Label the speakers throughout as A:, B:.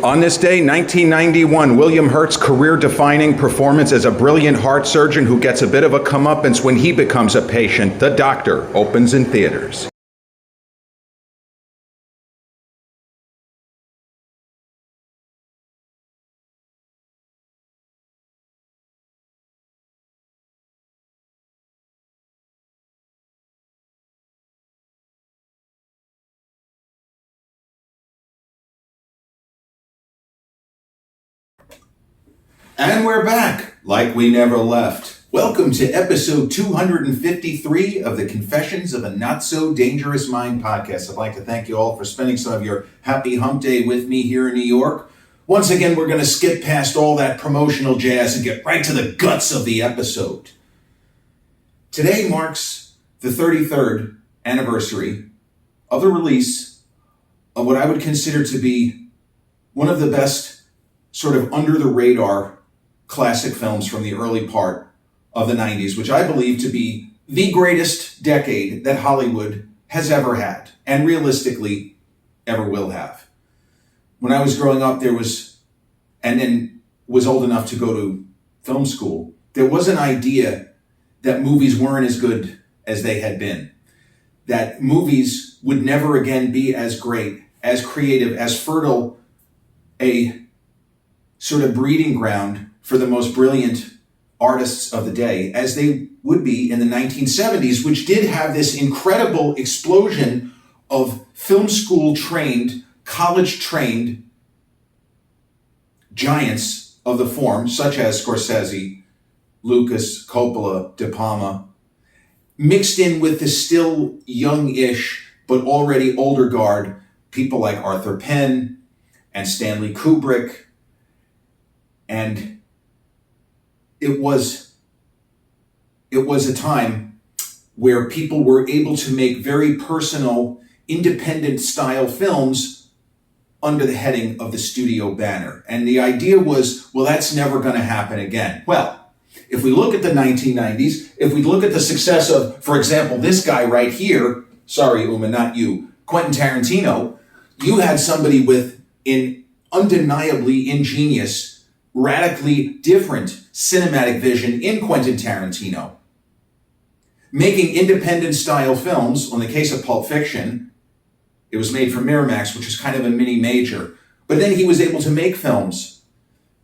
A: On this day, 1991, William Hurt's career-defining performance as a brilliant heart surgeon who gets a bit of a comeuppance when he becomes a patient, The Doctor, opens in theaters.
B: And we're back, like we never left. Welcome to episode 253 of the Confessions of a Not So Dangerous Mind podcast. I'd like to thank you all for spending some of your happy hump day with me here in New York. Once again, we're going to skip past all that promotional jazz and get right to the guts of the episode. Today marks the 33rd anniversary of the release of what I would consider to be one of the best sort of under-the-radar classic films from the early part of the 90s, which I believe to be the greatest decade that Hollywood has ever had, and realistically ever will have. When I was growing up, and then was old enough to go to film school, there was an idea that movies weren't as good as they had been, that movies would never again be as great, as creative, as fertile a sort of breeding ground for the most brilliant artists of the day as they would be in the 1970s, which did have this incredible explosion of film school trained, college trained giants of the form, such as Scorsese, Lucas, Coppola, De Palma, mixed in with the still young-ish but already older guard, people like Arthur Penn and Stanley Kubrick. And it was a time where people were able to make very personal, independent style films under the heading of the studio banner. And the idea was, well, that's never going to happen again. Well, if we look at the 1990s, if we look at the success of, for example, this guy right here, sorry, Uma, not you, Quentin Tarantino, you had somebody with an undeniably ingenious, radically different cinematic vision in Quentin Tarantino, making independent style films. On the case of Pulp Fiction, it was made for Miramax, which was kind of a mini major. But then he was able to make films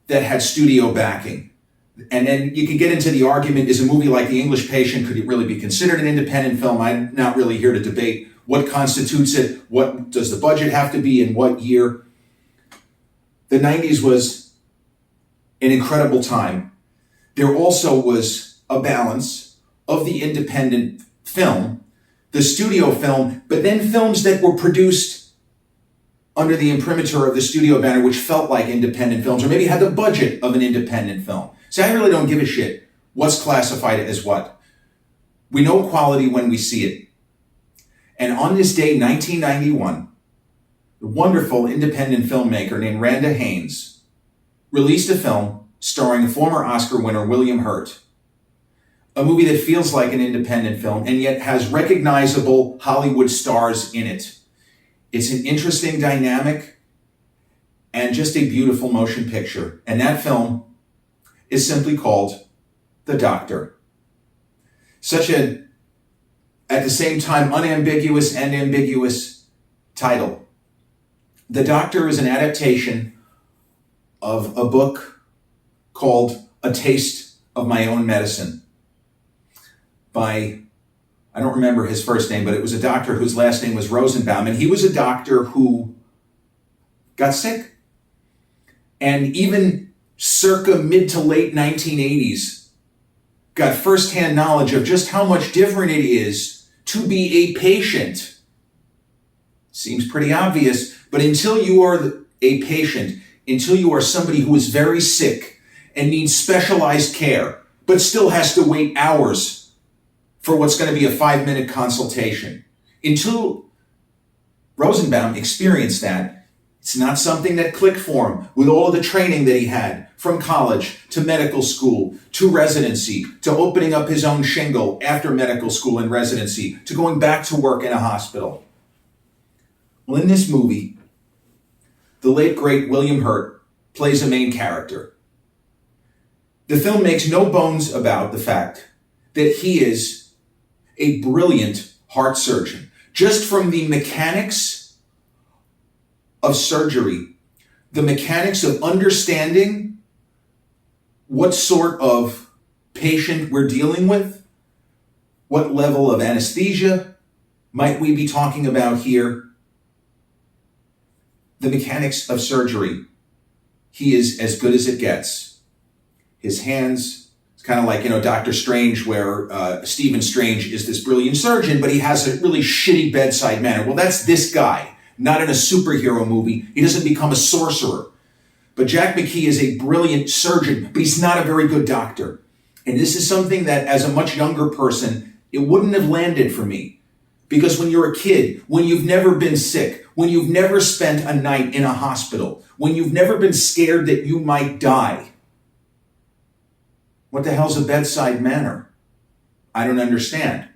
B: that had studio backing. And then you could get into the argument, is a movie like The English Patient, could it really be considered an independent film? I'm not really here to debate what constitutes it, what does the budget have to be, in what year. The 90s was an incredible time. There also was a balance of the independent film, the studio film, but then films that were produced under the imprimatur of the studio banner, which felt like independent films, or maybe had the budget of an independent film. So I really don't give a shit what's classified as what. We know quality when we see it. And on this day, 1991, the wonderful independent filmmaker named Randa Haines released a film starring former Oscar winner William Hurt, a movie that feels like an independent film and yet has recognizable Hollywood stars in it. It's an interesting dynamic and just a beautiful motion picture. And that film is simply called The Doctor. Such a, at the same time, unambiguous and ambiguous title. The Doctor is an adaptation of a book called A Taste of My Own Medicine by, I don't remember his first name, but it was a doctor whose last name was Rosenbaum. And he was a doctor who got sick. And even circa mid to late 1980s, got firsthand knowledge of just how much different it is to be a patient. Seems pretty obvious, but until you are a patient, until you are somebody who is very sick and needs specialized care, but still has to wait hours for what's going to be a 5-minute consultation. Until Rosenbaum experienced that, it's not something that clicked for him with all of the training that he had from college to medical school to residency to opening up his own shingle after medical school and residency to going back to work in a hospital. Well, in this movie, the late great William Hurt plays a main character. The film makes no bones about the fact that he is a brilliant heart surgeon. Just from the mechanics of surgery, the mechanics of understanding what sort of patient we're dealing with, what level of anesthesia might we be talking about here, the mechanics of surgery, he is as good as it gets. His hands, it's kind of like, Doctor Strange, where Stephen Strange is this brilliant surgeon, but he has a really shitty bedside manner. Well, that's this guy, not in a superhero movie. He doesn't become a sorcerer. But Jack McKee is a brilliant surgeon, but he's not a very good doctor. And this is something that, as a much younger person, it wouldn't have landed for me. Because when you're a kid, when you've never been sick, when you've never spent a night in a hospital, when you've never been scared that you might die, what the hell's a bedside manner? I don't understand.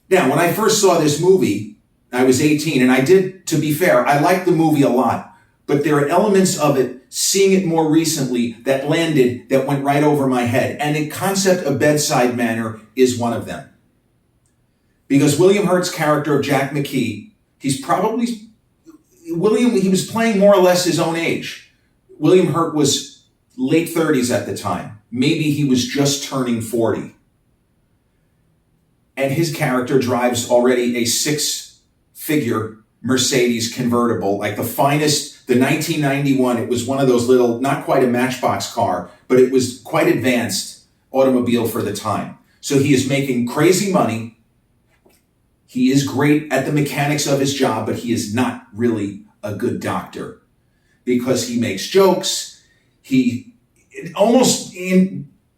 B: Now, when I first saw this movie, I was 18, and I did, to be fair, I liked the movie a lot, but there are elements of it, seeing it more recently, that landed, that went right over my head. And the concept of bedside manner is one of them. Because William Hurt's character of Jack McKee, he was playing more or less his own age. William Hurt was late 30s at the time. Maybe he was just turning 40. And his character drives already a 6-figure Mercedes convertible, like the finest, the 1991. It was one of those little, not quite a Matchbox car, but it was quite advanced automobile for the time. So he is making crazy money. He is great at the mechanics of his job, but he is not really a good doctor because he makes jokes. He almost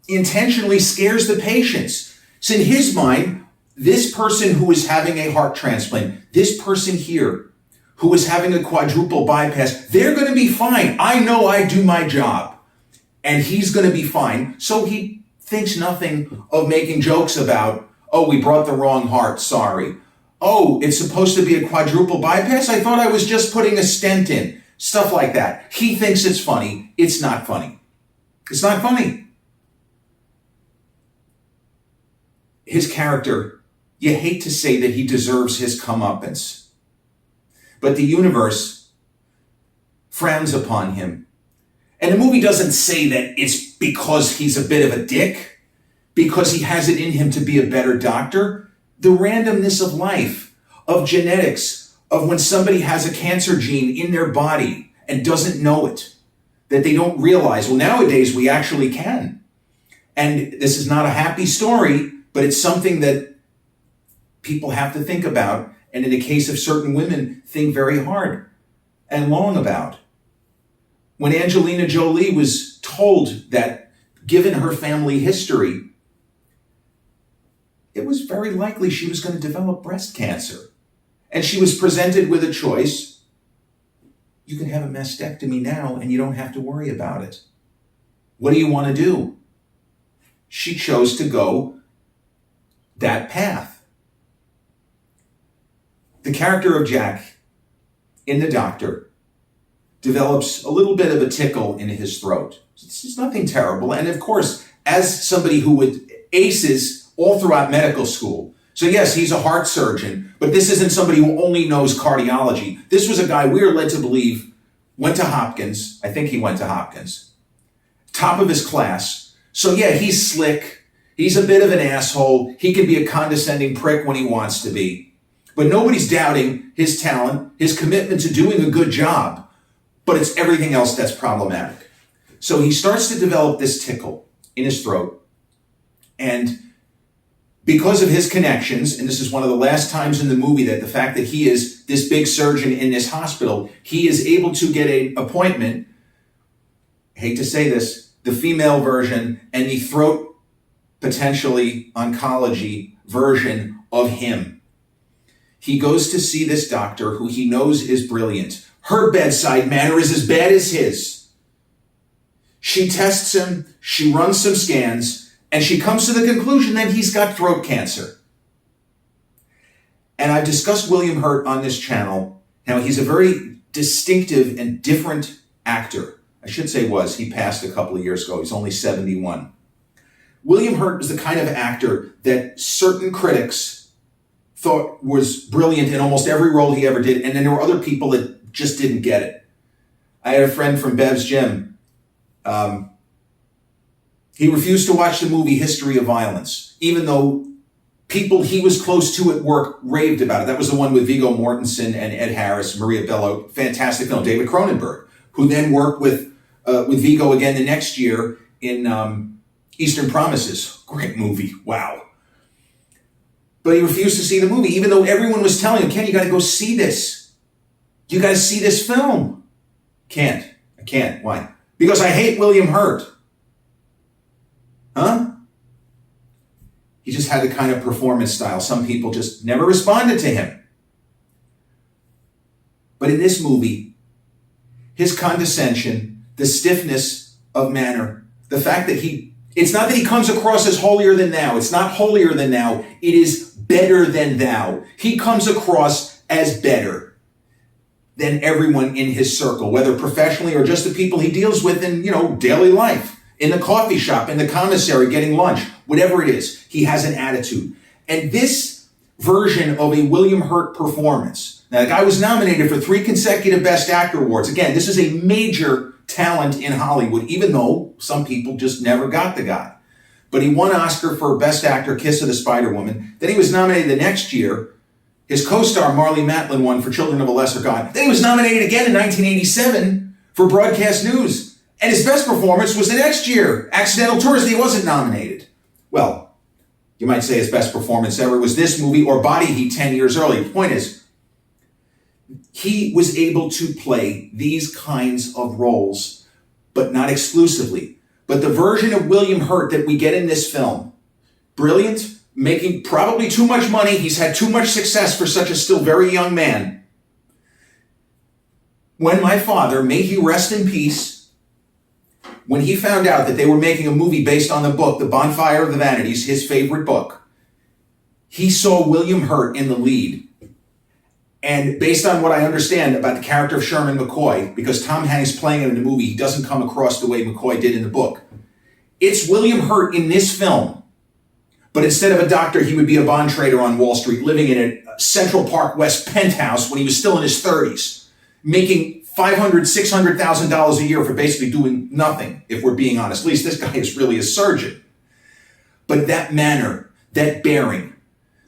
B: intentionally scares the patients. So in his mind, this person who is having a heart transplant, this person here who is having a quadruple bypass, they're going to be fine. I know I do my job, and he's going to be fine. So he thinks nothing of making jokes about, oh, we brought the wrong heart, sorry. Oh, it's supposed to be a quadruple bypass? I thought I was just putting a stent in. Stuff like that. He thinks it's funny. It's not funny. It's not funny. His character, you hate to say that he deserves his comeuppance, but the universe frowns upon him. And the movie doesn't say that it's because he's a bit of a dick, because he has it in him to be a better doctor. The randomness of life, of genetics, of when somebody has a cancer gene in their body and doesn't know it, that they don't realize. Well, nowadays we actually can. And this is not a happy story, but it's something that people have to think about. And in the case of certain women, think very hard and long about. When Angelina Jolie was told that, given her family history, it was very likely she was going to develop breast cancer. And she was presented with a choice. You can have a mastectomy now and you don't have to worry about it. What do you want to do? She chose to go that path. The character of Jack in The Doctor develops a little bit of a tickle in his throat. It's nothing terrible. And of course, as somebody who would aces all throughout medical school. So yes, he's a heart surgeon, but this isn't somebody who only knows cardiology. This was a guy we are led to believe went to Hopkins. I think he went to Hopkins. Top of his class. So yeah, he's slick. He's a bit of an asshole. He can be a condescending prick when he wants to be. But nobody's doubting his talent, his commitment to doing a good job. But it's everything else that's problematic. So he starts to develop this tickle in his throat. And because of his connections, and this is one of the last times in the movie that the fact that he is this big surgeon in this hospital, he is able to get an appointment, hate to say this, the female version and the throat, potentially oncology version of him. He goes to see this doctor who he knows is brilliant. Her bedside manner is as bad as his. She tests him, she runs some scans, and she comes to the conclusion that he's got throat cancer. And I've discussed William Hurt on this channel. Now, he's a very distinctive and different actor. I should say was. He passed a couple of years ago. He's only 71. William Hurt was the kind of actor that certain critics thought was brilliant in almost every role he ever did, and then there were other people that just didn't get it. I had a friend from Bev's gym. He refused to watch the movie History of Violence, even though people he was close to at work raved about it. That was the one with Viggo Mortensen and Ed Harris, Maria Bello. Fantastic film. David Cronenberg, who then worked with Viggo again the next year in Eastern Promises. Great movie. Wow. But he refused to see the movie, even though everyone was telling him, Ken, you got to go see this. You got to see this film. Can't. I can't. Why? Because I hate William Hurt. Huh? He just had the kind of performance style. Some people just never responded to him. But in this movie, his condescension, the stiffness of manner, the fact that it's not that he comes across as holier than thou. It's not holier than thou. It is better than thou. He comes across as better than everyone in his circle, whether professionally or just the people he deals with in, daily life, in the coffee shop, in the commissary, getting lunch, whatever it is. He has an attitude. And this version of a William Hurt performance, now the guy was nominated for 3 consecutive Best Actor awards. Again, this is a major talent in Hollywood, even though some people just never got the guy. But he won Oscar for Best Actor, Kiss of the Spider Woman. Then he was nominated the next year. His co-star, Marlee Matlin, won for Children of a Lesser God. Then he was nominated again in 1987 for Broadcast News. And his best performance was the next year, Accidental Tourist. He wasn't nominated. Well, you might say his best performance ever was this movie or Body Heat 10 years earlier. The point is, he was able to play these kinds of roles, but not exclusively. But the version of William Hurt that we get in this film, brilliant, making probably too much money. He's had too much success for such a still very young man. When my father, may he rest in peace, when he found out that they were making a movie based on the book, The Bonfire of the Vanities, his favorite book, he saw William Hurt in the lead. And based on what I understand about the character of Sherman McCoy, because Tom Hanks playing him in the movie, he doesn't come across the way McCoy did in the book. It's William Hurt in this film. But instead of a doctor, he would be a bond trader on Wall Street, living in a Central Park West penthouse when he was still in his 30s, making $500,000, $600,000 a year for basically doing nothing, if we're being honest. At least this guy is really a surgeon. But that manner, that bearing,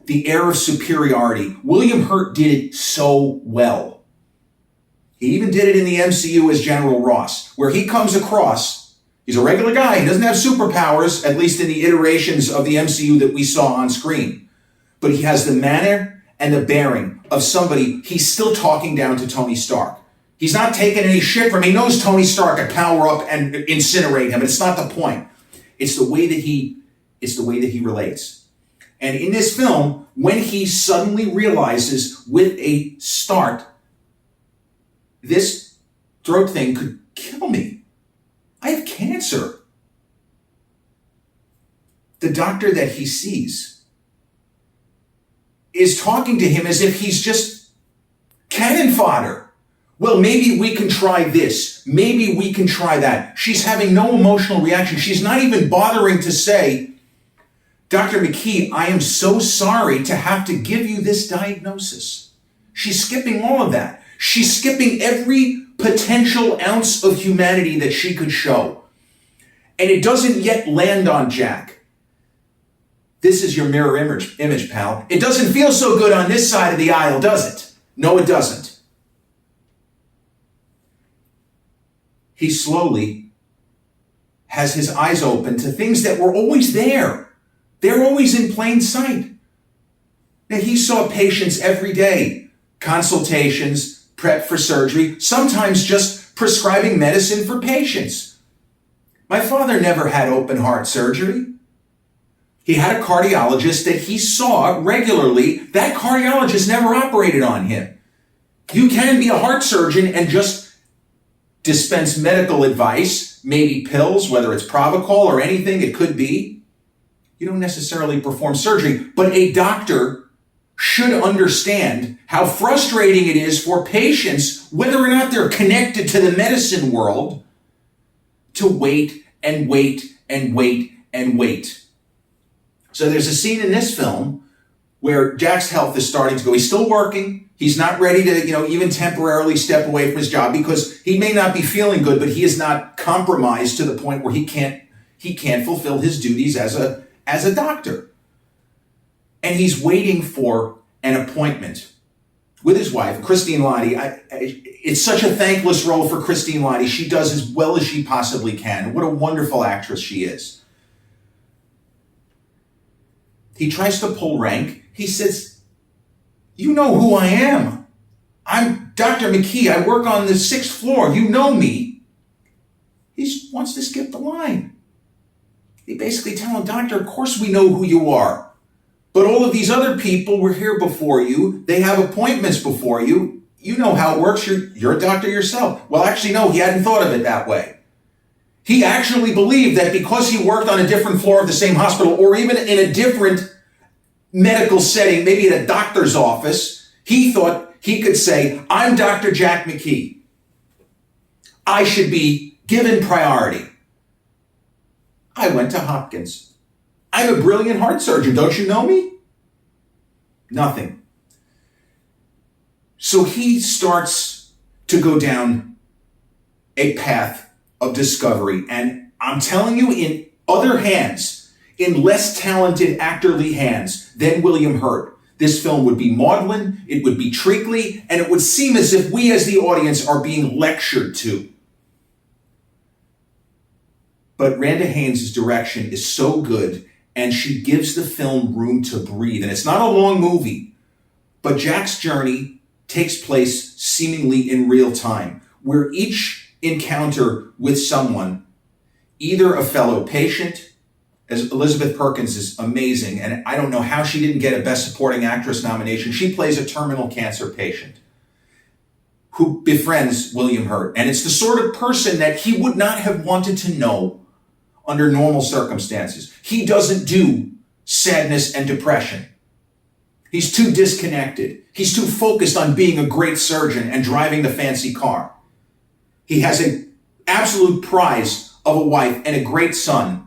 B: the air of superiority, William Hurt did it so well. He even did it in the MCU as General Ross, where he comes across, he's a regular guy, he doesn't have superpowers, at least in the iterations of the MCU that we saw on screen. But he has the manner and the bearing of somebody, he's still talking down to Tony Stark. He's not taking any shit from him. He knows Tony Stark could power up and incinerate him. It's not the point. It's the way that he relates. And in this film, when he suddenly realizes with a start, this throat thing could kill me. I have cancer. The doctor that he sees is talking to him as if he's just cannon fodder. Well, maybe we can try this. Maybe we can try that. She's having no emotional reaction. She's not even bothering to say, Dr. McKee, I am so sorry to have to give you this diagnosis. She's skipping all of that. She's skipping every potential ounce of humanity that she could show. And it doesn't yet land on Jack. This is your mirror image, pal. It doesn't feel so good on this side of the aisle, does it? No, it doesn't. He slowly has his eyes open to things that were always there. They're always in plain sight. Now, he saw patients every day, consultations, prep for surgery, sometimes just prescribing medicine for patients. My father never had open heart surgery. He had a cardiologist that he saw regularly. That cardiologist never operated on him. You can be a heart surgeon and just dispense medical advice, maybe pills, whether it's Provocol or anything it could be. You don't necessarily perform surgery, but a doctor should understand how frustrating it is for patients, whether or not they're connected to the medicine world, to wait and wait and wait and wait. So there's a scene in this film where Jack's health is starting to go. He's still working. He's not ready to, even temporarily step away from his job because he may not be feeling good, but he is not compromised to the point where he can't fulfill his duties as a doctor. And he's waiting for an appointment with his wife, Christine Lottie. It's such a thankless role for Christine Lottie. She does as well as she possibly can. What a wonderful actress she is. He tries to pull rank. He says, "You know who I am. I'm Dr. McKee. I work on the 6th floor. You know me." He wants to skip the line. They basically tell him, "Doctor, of course we know who you are. But all of these other people were here before you. They have appointments before you. You know how it works. You're a doctor yourself." Well, actually, no, he hadn't thought of it that way. He actually believed that because he worked on a different floor of the same hospital, or even in a different medical setting, maybe at a doctor's office, he thought he could say, "I'm Dr. Jack McKee. I should be given priority. I went to Hopkins. I'm a brilliant heart surgeon. Don't you know me?" Nothing. So he starts to go down a path of discovery. And I'm telling you, in other hands, in less talented actorly hands than William Hurt, this film would be maudlin, it would be treacly, and it would seem as if we as the audience are being lectured to. But Randa Haines' direction is so good, and she gives the film room to breathe. And it's not a long movie, but Jack's journey takes place seemingly in real time, where each encounter with someone, either a fellow patient, as Elizabeth Perkins is amazing, and I don't know how she didn't get a Best Supporting Actress nomination. She plays a terminal cancer patient who befriends William Hurt. And it's the sort of person that he would not have wanted to know under normal circumstances. He doesn't do sadness and depression. He's too disconnected. He's too focused on being a great surgeon and driving the fancy car. He has an absolute prize of a wife and a great son.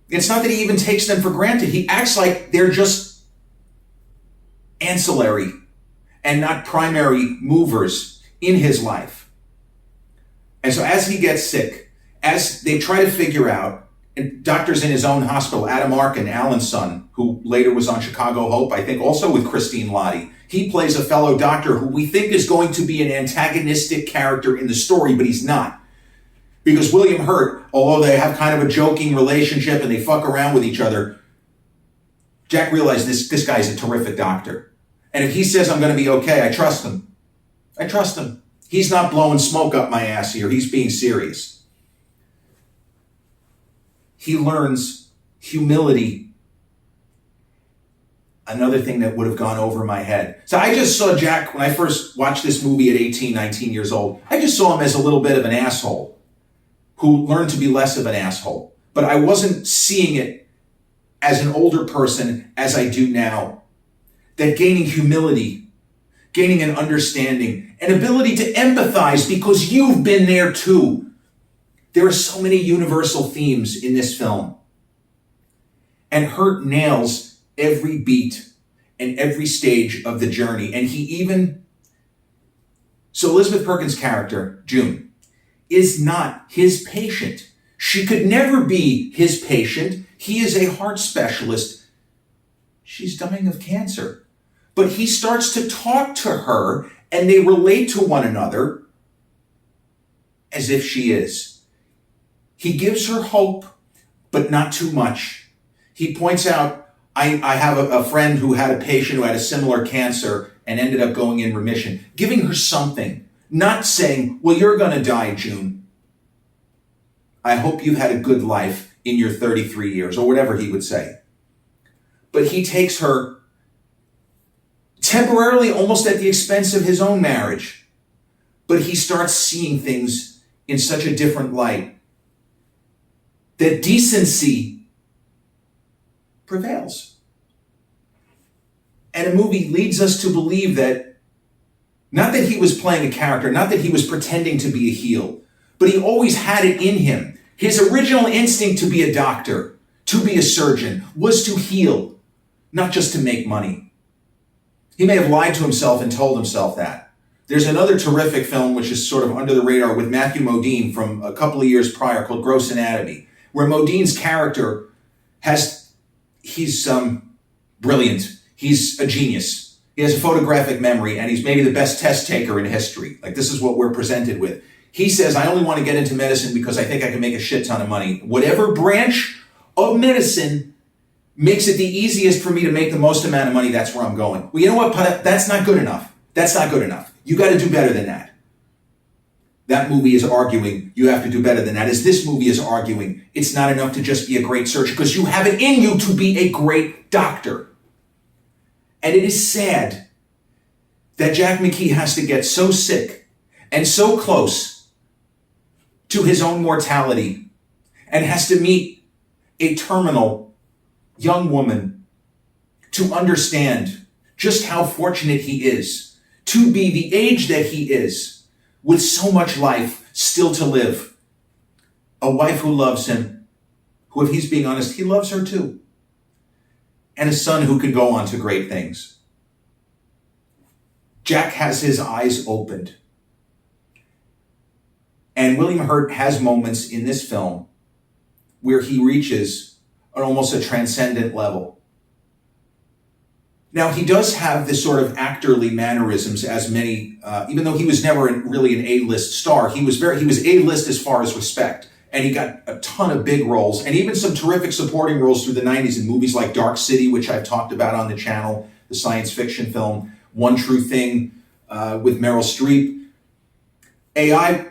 B: It's not that he even takes them for granted. He acts like they're just ancillary and not primary movers in his life. And so as he gets sick, as they try to figure out, and doctors in his own hospital, Adam Arkin, Alan's son, who later was on Chicago Hope, I think also with Christine Lottie, he plays a fellow doctor who we think is going to be an antagonistic character in the story, but he's not. Because William Hurt, although they have kind of a joking relationship and they fuck around with each other, Jack realized this guy's a terrific doctor. And if he says I'm going to be okay, I trust him. I trust him. He's not blowing smoke up my ass here. He's being serious. He learns humility. Another thing that would have gone over my head. So I just saw Jack, when I first watched this movie at 18, 19 years old, I just saw him as a little bit of an asshole who learned to be less of an asshole. But I wasn't seeing it as an older person as I do now. That gaining humility, gaining an understanding, an ability to empathize because you've been there too. There are so many universal themes in this film. And Hurt nails every beat and every stage of the journey. And so Elizabeth Perkins' character, June, is not his patient. She could never be his patient. He is a heart specialist. She's dying of cancer. But he starts to talk to her and they relate to one another as if she is. He gives her hope, but not too much. He points out, I have a friend who had a patient who had a similar cancer and ended up going in remission, giving her something. Not saying, well, you're going to die, June. I hope you've had a good life in your 33 years, or whatever he would say. But he takes her temporarily almost at the expense of his own marriage. But he starts seeing things in such a different light that decency prevails. And the movie leads us to believe that, not that he was playing a character, not that he was pretending to be a heel, but he always had it in him. His original instinct to be a doctor, to be a surgeon, was to heal, not just to make money. He may have lied to himself and told himself that. There's another terrific film which is sort of under the radar with Matthew Modine from a couple of years prior called Gross Anatomy, where Modine's character he's brilliant. He's a genius. He has a photographic memory, and he's maybe the best test taker in history. Like, this is what we're presented with. He says, I only want to get into medicine because I think I can make a shit ton of money. Whatever branch of medicine makes it the easiest for me to make the most amount of money, that's where I'm going. Well, you know what? That's not good enough. That's not good enough. You got to do better than that. That movie is arguing you have to do better than that, as this movie is arguing it's not enough to just be a great surgeon, because you have it in you to be a great doctor. And it is sad that Jack McKee has to get so sick and so close to his own mortality and has to meet a terminal young woman to understand just how fortunate he is to be the age that he is, with so much life still to live. A wife who loves him, who, if he's being honest, he loves her too. And a son who could go on to great things. Jack has his eyes opened. And William Hurt has moments in this film where he reaches almost a transcendent level. Now, he does have this sort of actorly mannerisms, as many, even though he was never really an A-list star, he was A-list as far as respect. And he got a ton of big roles, and even some terrific supporting roles through the 90s in movies like Dark City, which I've talked about on the channel, the science fiction film, One True Thing with Meryl Streep.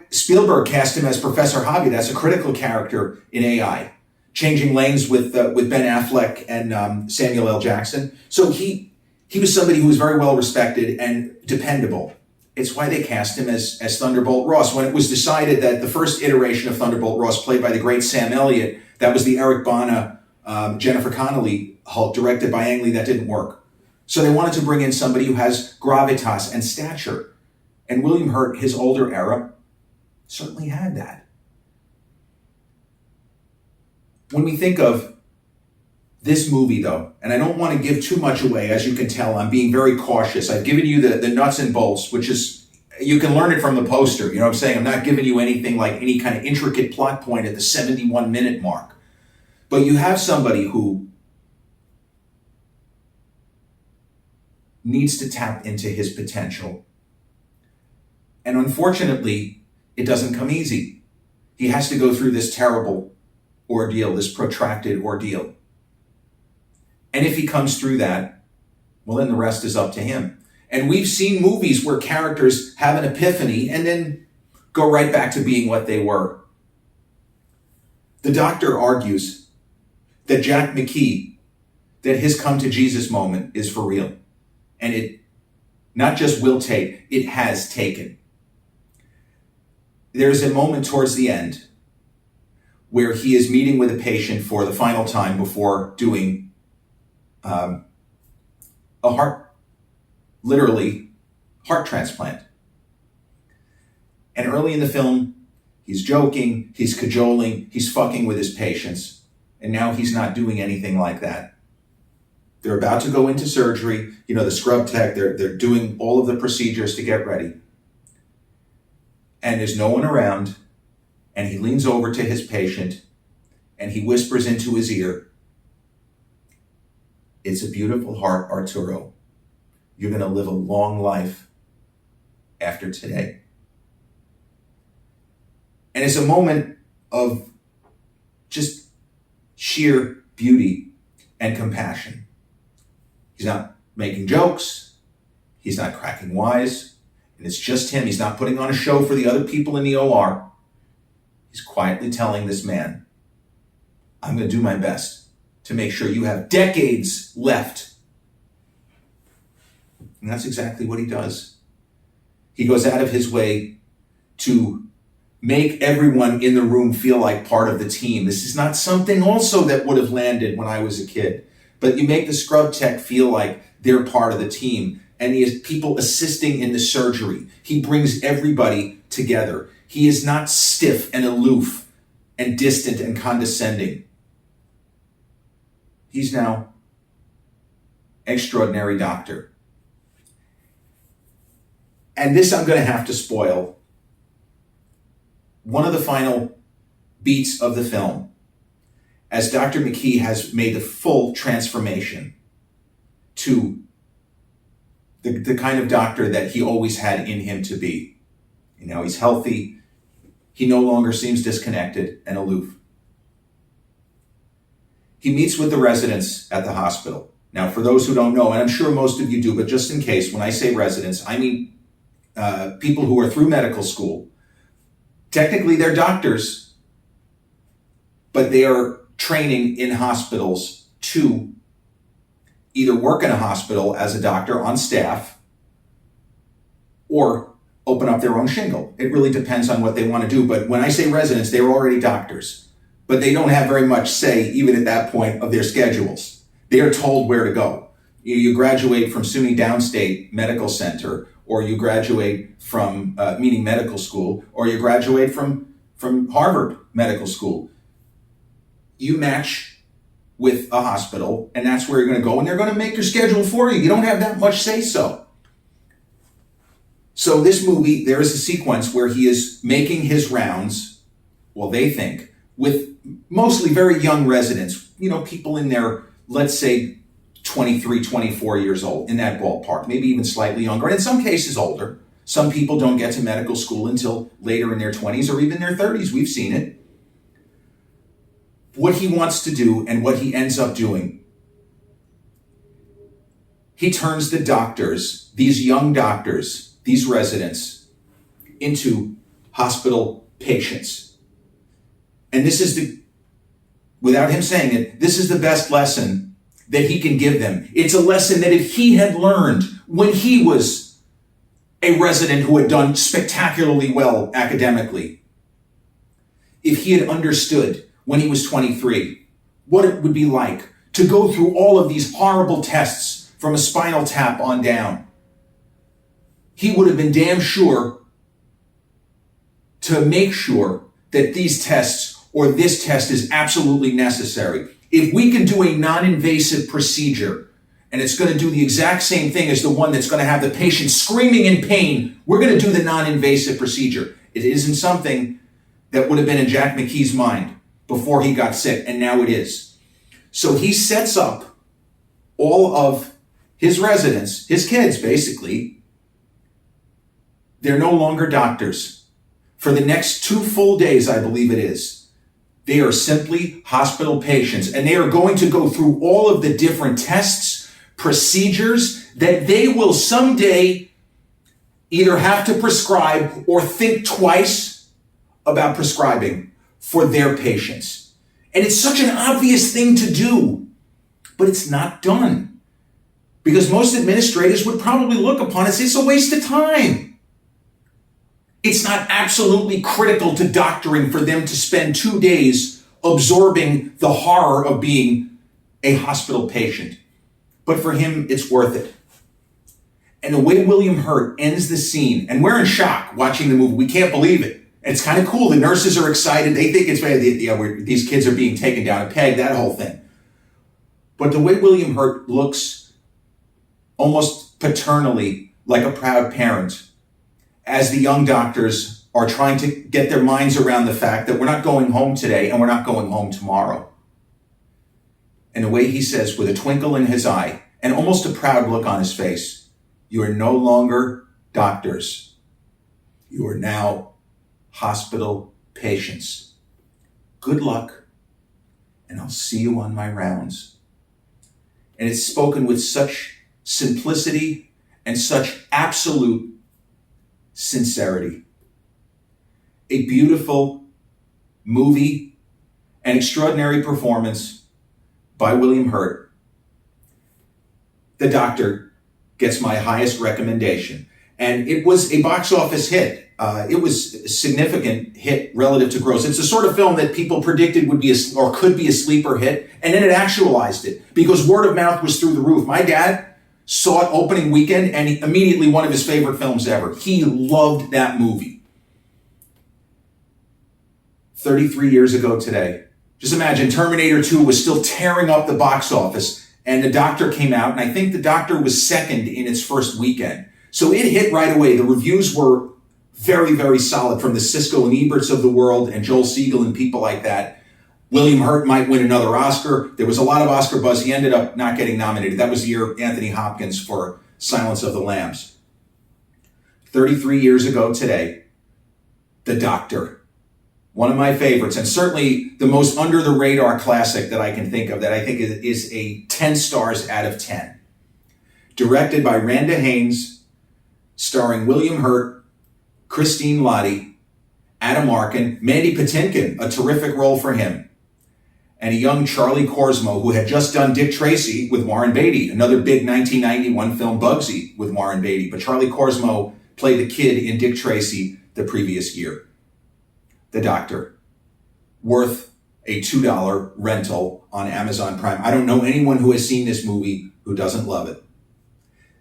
B: Spielberg cast him as Professor Hobby. That's a critical character in AI. Changing Lanes with Ben Affleck and Samuel L. Jackson. So he was somebody who was very well respected and dependable. It's why they cast him as Thunderbolt Ross. When it was decided that the first iteration of Thunderbolt Ross, played by the great Sam Elliott, that was the Eric Bana, Jennifer Connelly Hulk, directed by Ang Lee, that didn't work. So they wanted to bring in somebody who has gravitas and stature. And William Hurt, his older era, certainly had that. When we think of this movie, though, and I don't want to give too much away, as you can tell, I'm being very cautious. I've given you the nuts and bolts, which is, you can learn it from the poster. You know what I'm saying? I'm not giving you anything like any kind of intricate plot point at the 71-minute mark. But you have somebody who needs to tap into his potential. And unfortunately, it doesn't come easy. He has to go through this terrible ordeal, this protracted ordeal. And if he comes through that, well, then the rest is up to him. And we've seen movies where characters have an epiphany and then go right back to being what they were. The Doctor argues that Jack McKee, that his come to Jesus moment is for real. And it not just will take, it has taken. There's a moment towards the end where he is meeting with a patient for the final time before doing a literally heart transplant. And early in the film, he's joking, he's cajoling, he's fucking with his patients, and now he's not doing anything like that. They're about to go into surgery, the scrub tech, they're doing all of the procedures to get ready. And there's no one around, and he leans over to his patient, and he whispers into his ear, "It's a beautiful heart, Arturo. You're going to live a long life after today." And it's a moment of just sheer beauty and compassion. He's not making jokes. He's not cracking wise. And it's just him. He's not putting on a show for the other people in the OR. He's quietly telling this man, "I'm going to do my best to make sure you have decades left." And that's exactly what he does. He goes out of his way to make everyone in the room feel like part of the team. This is not something also that would have landed when I was a kid. But you make the scrub tech feel like They're part of the team. And he has people assisting in the surgery. He brings everybody together. He is not stiff and aloof and distant and condescending. He's now an extraordinary doctor. And this I'm going to have to spoil. One of the final beats of the film, as Dr. McKee has made the full transformation to the kind of doctor that he always had in him to be. You know, he's healthy. He no longer seems disconnected and aloof. He meets with the residents at the hospital. Now, for those who don't know, and I'm sure most of you do, but just in case, when I say residents, I mean people who are through medical school. Technically, they're doctors, but they are training in hospitals to either work in a hospital as a doctor on staff or open up their own shingle. It really depends on what they want to do. But when I say residents, they're already doctors, but they don't have very much say, even at that point, of their schedules. They are told where to go. You graduate from SUNY Downstate Medical Center, or you graduate from meaning medical school, or you graduate from Harvard Medical School. You match with a hospital, and that's where you're going to go, and they're going to make your schedule for you. You don't have that much say-so. So this movie, there is a sequence where he is making his rounds, well, they think, with mostly very young residents, you know, people in their, let's say, 23, 24 years old, in that ballpark, maybe even slightly younger, and in some cases older. Some people don't get to medical school until later in their 20s or even their 30s. We've seen it. What he wants to do and what he ends up doing, he turns the doctors, these young doctors, these residents, into hospital patients. And this is without him saying it, this is the best lesson that he can give them. It's a lesson that if he had learned when he was a resident who had done spectacularly well academically, if he had understood when he was 23 what it would be like to go through all of these horrible tests from a spinal tap on down, he would have been damn sure to make sure that these tests or this test is absolutely necessary. If we can do a non-invasive procedure, and it's going to do the exact same thing as the one that's going to have the patient screaming in pain, we're going to do the non-invasive procedure. It isn't something that would have been in Jack McKee's mind before he got sick, and now it is. So he sets up all of his residents, his kids basically. They're no longer doctors. For the next 2 full days, I believe it is, they are simply hospital patients, and they are going to go through all of the different tests, procedures that they will someday either have to prescribe or think twice about prescribing for their patients. And it's such an obvious thing to do, but it's not done. Because most administrators would probably look upon it and say it's a waste of time. It's not absolutely critical to doctoring for them to spend 2 days absorbing the horror of being a hospital patient. But for him, it's worth it. And the way William Hurt ends the scene, and we're in shock watching the movie. We can't believe it. It's kind of cool. The nurses are excited. They think it's these kids are being taken down a peg, that whole thing. But the way William Hurt looks almost paternally like a proud parent as the young doctors are trying to get their minds around the fact that we're not going home today and we're not going home tomorrow. And the way he says, with a twinkle in his eye and almost a proud look on his face, you are no longer doctors. You are now hospital patients. Good luck, and I'll see you on my rounds. And it's spoken with such simplicity and such absolute sincerity. A beautiful movie, an extraordinary performance by William Hurt. The Doctor gets my highest recommendation. And it was a box office hit. It was a significant hit relative to gross. It's the sort of film that people predicted would be could be a sleeper hit, and then it actualized it because word of mouth was through the roof. My dad saw it opening weekend, and immediately one of his favorite films ever. He loved that movie. 33 years ago today. Just imagine Terminator 2 was still tearing up the box office, and The Doctor came out, and I think The Doctor was second in its first weekend. So it hit right away. The reviews were very, very solid from the Siskel and Eberts of the world and Joel Siegel and people like that. William Hurt might win another Oscar. There was a lot of Oscar buzz. He ended up not getting nominated. That was the year Anthony Hopkins for Silence of the Lambs. 33 years ago today, The Doctor. One of my favorites, and certainly the most under-the-radar classic that I can think of, that I think is a 10 stars out of 10. Directed by Randa Haines, starring William Hurt, Christine Lottie, Adam Arkin, Mandy Patinkin, a terrific role for him, and a young Charlie Korsmo, who had just done Dick Tracy with Warren Beatty, another big 1991 film, Bugsy, with Warren Beatty. But Charlie Korsmo played the kid in Dick Tracy the previous year. The Doctor. Worth a $2 rental on Amazon Prime. I don't know anyone who has seen this movie who doesn't love it.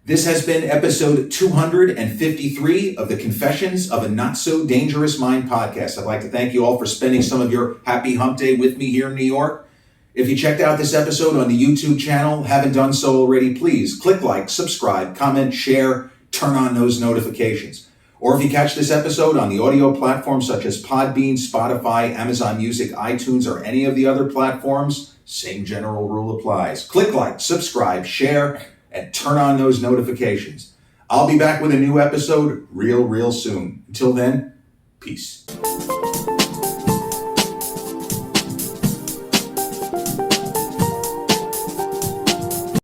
B: This has been episode 253 of the Confessions of a Not So Dangerous Mind podcast. I'd like to thank you all for spending some of your happy hump day with me here in New York. If you checked out this episode on the YouTube channel, haven't done so already, please click like, subscribe, comment, share, turn on those notifications. Or if you catch this episode on the audio platforms such as Podbean, Spotify, Amazon Music, iTunes, or any of the other platforms, same general rule applies. Click like, subscribe, share, and turn on those notifications. I'll be back with a new episode real soon. Until then, peace.